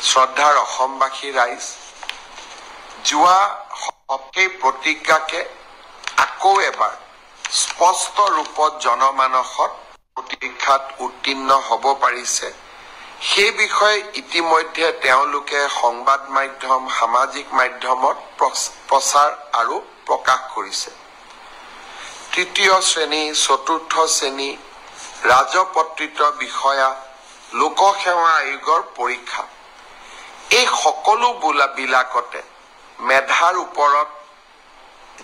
শ্ৰদ্ধাৰ অসমবাসী ৰাইজ, যোৱা সপ্তাহে প্ৰতিজ্ঞাকে আকৌ এবাৰ স্পষ্ট ৰূপত জনমানসত পৰীক্ষাত উত্তীৰ্ণ হ'ব পাৰিছে। সেই বিষয়ে ইতিমধ্যে তেওঁলোকে সংবাদ মাধ্যম, সামাজিক মাধ্যমত প্ৰচাৰ আৰু প্ৰকাশ কৰিছে। তৃতীয় শ্ৰেণী, চতুৰ্থ শ্ৰেণী, ৰাজপত্ৰিত বিষয়া, লোকসেৱা আয়োগৰ পৰীক্ষা, এই সকলো বিলাকতে মেধাৰ ওপৰত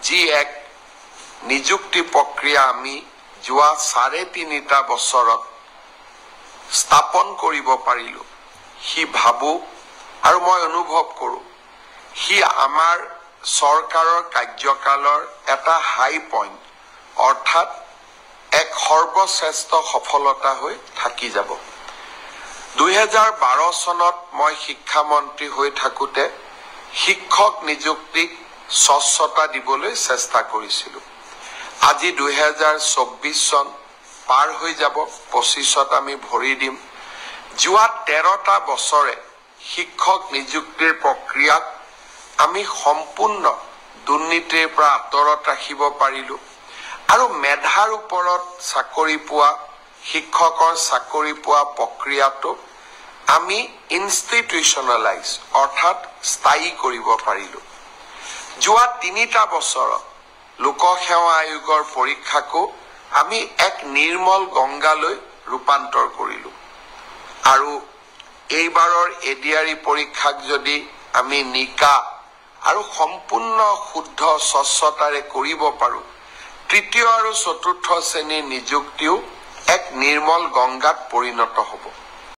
যি এক নিযুক্তি প্ৰক্ৰিয়া আমি যোৱা 3.5 বছৰত স্থাপন কৰিব পাৰিলো, সি ভাবো আৰু মই অনুভৱ কৰো সি আমাৰ চৰকাৰৰ কাৰ্যকালৰ এটা হাই পইণ্ট, অৰ্থাৎ এক সৰ্বশ্ৰেষ্ঠ সফলতা হৈ থাকি যাব। 2012 চনত মই শিক্ষামন্ত্ৰী হৈ থাকোতে শিক্ষক নিযুক্তিক স্বচ্ছতা দিবলৈ চেষ্টা কৰিছিলো। আজি 2024 চন পাৰ হৈ যাব, 25ত আমি ভৰি দিম। যোৱা 13টা বছৰে শিক্ষক নিযুক্তিৰ প্ৰক্ৰিয়াক আমি সম্পূৰ্ণ দুৰ্নীতিৰ পৰা আঁতৰত ৰাখিব পাৰিলো আৰু মেধাৰ ওপৰত চাকৰি পোৱা, শিক্ষকৰ চাকৰি পোৱা প্ৰক্ৰিয়াটো আমি ইনষ্টিটিউচনেলাইজ অৰ্থাৎ স্থায়ী কৰিব পাৰিলো। যোৱা 3টা বছৰত লোকসেৱা আয়োগৰ পৰীক্ষাকো আমি এক নিৰ্মল গংগালৈ ৰূপান্তৰ কৰিলো আৰু এইবাৰৰ এডিআৰই পৰীক্ষাক যদি আমি নিকা আৰু সম্পূৰ্ণ শুদ্ধ স্বচ্ছতাৰে কৰিব পাৰো, তৃতীয় আৰু চতুৰ্থ শ্ৰেণীৰ নিযুক্তিও এক নিৰ্মল গংগাত পৰিণত হ'ব।